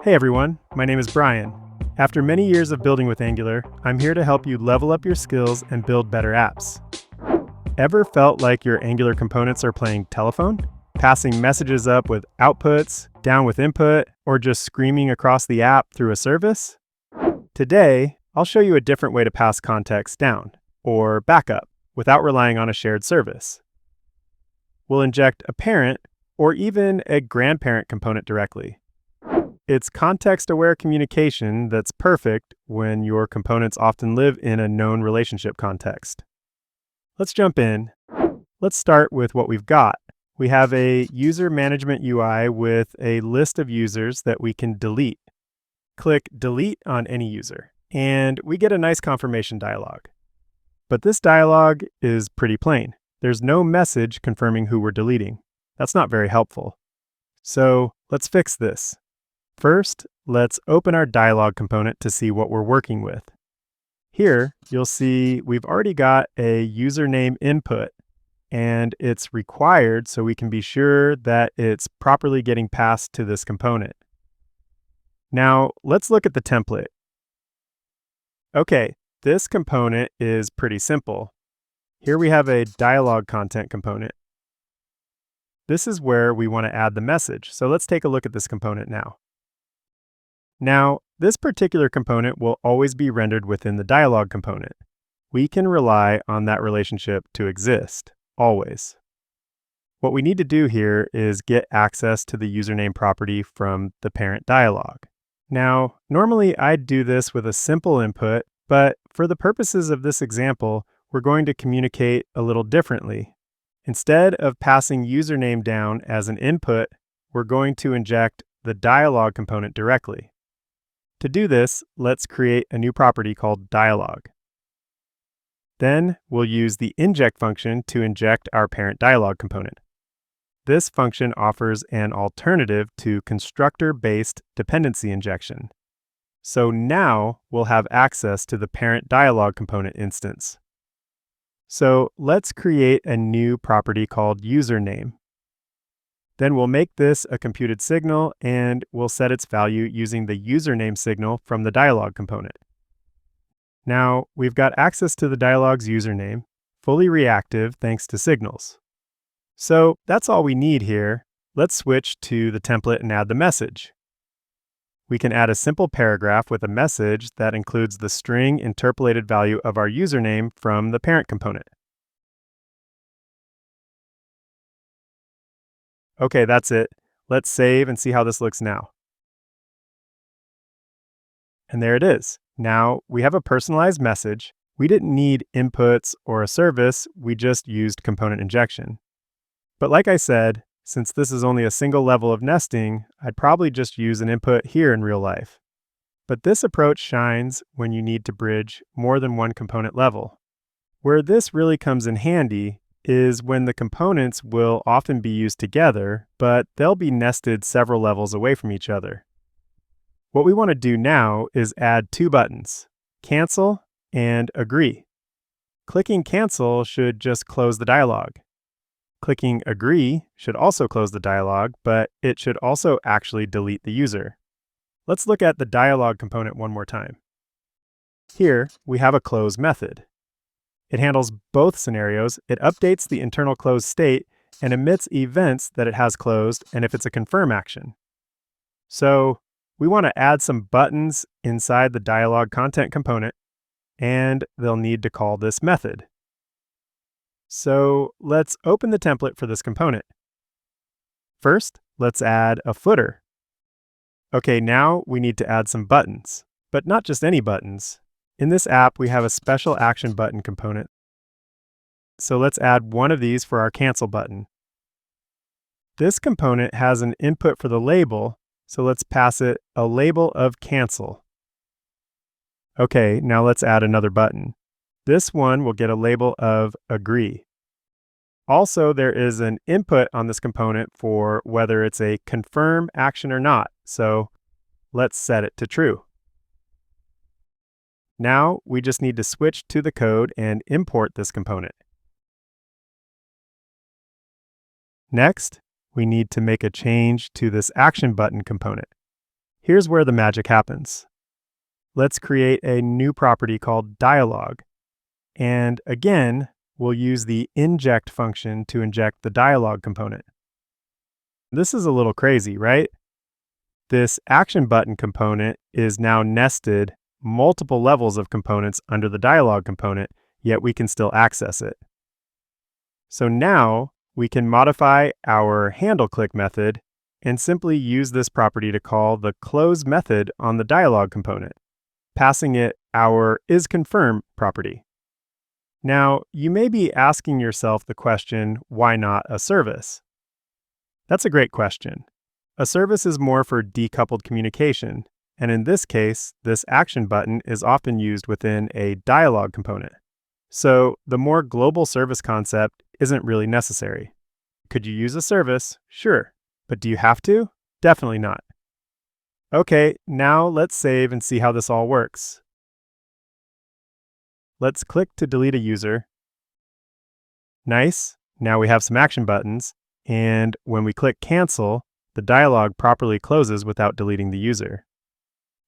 Hey everyone, my name is Brian. After many years of building with Angular, I'm here to help you level up your skills and build better apps. Ever felt like your Angular components are playing telephone? Passing messages up with outputs, down with input, or just screaming across the app through a service? Today, I'll show you a different way to pass context down, or backup, without relying on a shared service. We'll inject a parent, or even a grandparent component directly. It's context-aware communication that's perfect when your components often live in a known relationship context. Let's jump in. Let's start with what we've got. We have a user management UI with a list of users that we can delete. Click Delete on any user, and we get a nice confirmation dialog. But this dialog is pretty plain. There's no message confirming who we're deleting. That's not very helpful. So let's fix this. First, let's open our dialog component to see what we're working with. Here, you'll see we've already got a username input, and it's required so we can be sure that it's properly getting passed to this component. Now, let's look at the template. Okay, this component is pretty simple. Here we have a dialog content component. This is where we want to add the message, so let's take a look at this component now. Now, this particular component will always be rendered within the dialog component. We can rely on that relationship to exist, always. What we need to do here is get access to the username property from the parent dialog. Now, normally I'd do this with a simple input, but for the purposes of this example, we're going to communicate a little differently. Instead of passing username down as an input, we're going to inject the dialog component directly. To do this, let's create a new property called Dialog. Then we'll use the Inject function to inject our parent dialog component. This function offers an alternative to constructor-based dependency injection. So now we'll have access to the parent dialog component instance. So let's create a new property called username. Then we'll make this a computed signal, and we'll set its value using the username signal from the dialog component. Now, we've got access to the dialog's username, fully reactive thanks to signals. So that's all we need here. Let's switch to the template and add the message. We can add a simple paragraph with a message that includes the string interpolated value of our username from the parent component. Okay, that's it. Let's save and see how this looks now. And there it is. Now we have a personalized message. We didn't need inputs or a service, we just used component injection. But like I said, since this is only a single level of nesting, I'd probably just use an input here in real life. But this approach shines when you need to bridge more than one component level. Where this really comes in handy is when the components will often be used together, but they'll be nested several levels away from each other. What we want to do now is add two buttons, Cancel and Agree. Clicking Cancel should just close the dialog. Clicking Agree should also close the dialog, but it should also actually delete the user. Let's look at the dialog component one more time. Here, we have a close method. It handles both scenarios. It updates the internal closed state and emits events that it has closed and if it's a confirm action. So we want to add some buttons inside the dialog content component, and they'll need to call this method. So let's open the template for this component. First, let's add a footer. Okay, now we need to add some buttons, but not just any buttons. In this app, we have a special action button component. So let's add one of these for our cancel button. This component has an input for the label, so let's pass it a label of cancel. Okay, now let's add another button. This one will get a label of agree. Also, there is an input on this component for whether it's a confirm action or not, so let's set it to true. Now we just need to switch to the code and import this component. Next, we need to make a change to this action button component. Here's where the magic happens. Let's create a new property called Dialog. And again, we'll use the Inject function to inject the Dialog component. This is a little crazy, right? This action button component is now nested multiple levels of components under the Dialog component, yet we can still access it. So now we can modify our handleClick method and simply use this property to call the close method on the Dialog component, passing it our isConfirm property. Now, you may be asking yourself the question, why not a service? That's a great question. A service is more for decoupled communication, and in this case, this action button is often used within a Dialog component. So the more global service concept isn't really necessary. Could you use a service? Sure. But do you have to? Definitely not. Okay, now let's save and see how this all works. Let's click to delete a user. Nice. Now we have some action buttons, and when we click cancel, the dialog properly closes without deleting the user.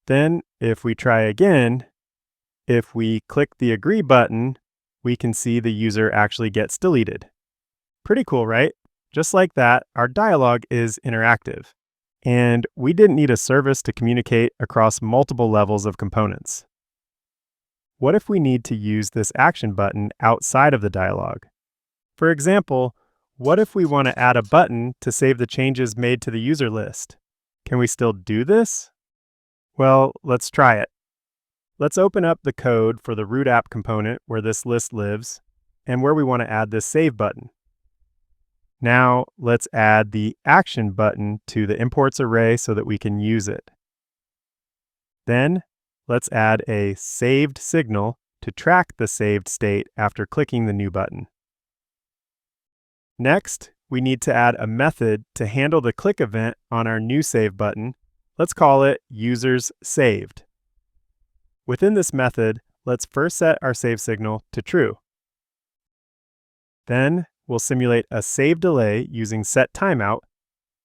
Then, if we try again, if we click the agree button, we can see the user actually gets deleted. Pretty cool, right? Just like that, our dialog is interactive. And we didn't need a service to communicate across multiple levels of components. What if we need to use this action button outside of the dialog? For example, what if we want to add a button to save the changes made to the user list? Can we still do this? Well, let's try it. Let's open up the code for the root app component where this list lives and where we want to add this save button. Now, let's add the action button to the imports array so that we can use it. Then, let's add a saved signal to track the saved state after clicking the new button. Next, we need to add a method to handle the click event on our new save button. Let's call it usersSaved. Within this method, let's first set our save signal to true. Then, we'll simulate a save delay using setTimeout,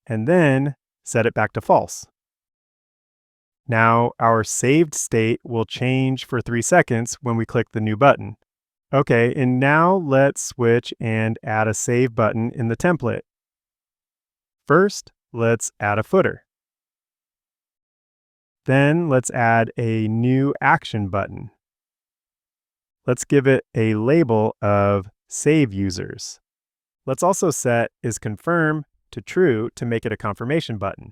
and then set it back to false. Now, our saved state will change for 3 seconds when we click the new button. Okay, and now let's switch and add a save button in the template. First, let's add a footer. Then let's add a new action button. Let's give it a label of Save Users. Let's also set isConfirm to true to make it a confirmation button.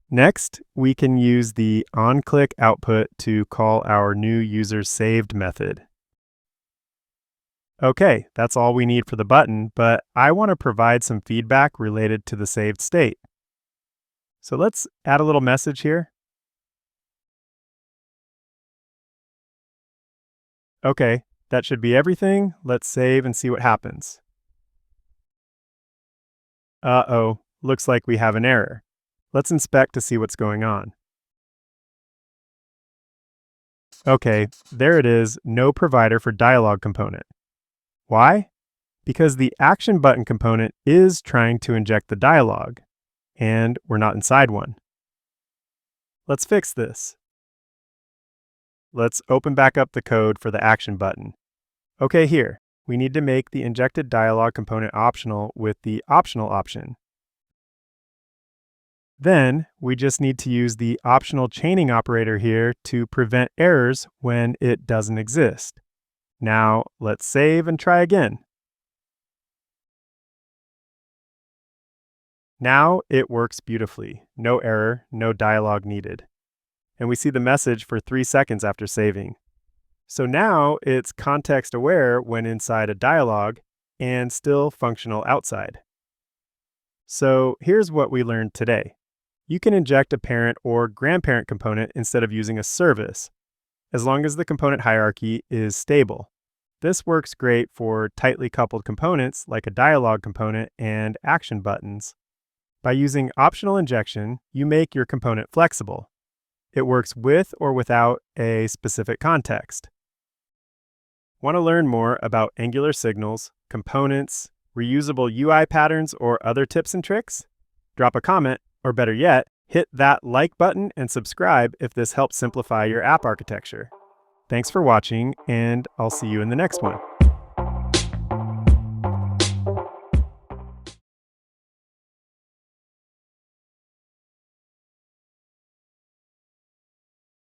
Next, we can use the onClick output to call our new usersSaved method. Okay, that's all we need for the button, but I want to provide some feedback related to the saved state. So let's add a little message here. Okay, that should be everything. Let's save and see what happens. Uh-oh, looks like we have an error. Let's inspect to see what's going on. Okay, there it is, no provider for dialog component. Why? Because the action button component is trying to inject the dialog, and we're not inside one. Let's fix this. Let's open back up the code for the action button. Okay, here, we need to make the injected dialog component optional with the optional option. Then, we just need to use the optional chaining operator here to prevent errors when it doesn't exist. Now, let's save and try again. Now it works beautifully. No error, no dialog needed. And we see the message for 3 seconds after saving. So now it's context aware when inside a dialog and still functional outside. So here's what we learned today. You can inject a parent or grandparent component instead of using a service, as long as the component hierarchy is stable. This works great for tightly coupled components like a dialog component and action buttons. By using optional injection, you make your component flexible. It works with or without a specific context. Want to learn more about Angular signals, components, reusable UI patterns, or other tips and tricks? Drop a comment, or better yet, Hit that like button and subscribe if this helps simplify your app architecture. Thanks for watching, and I'll see you in the next one.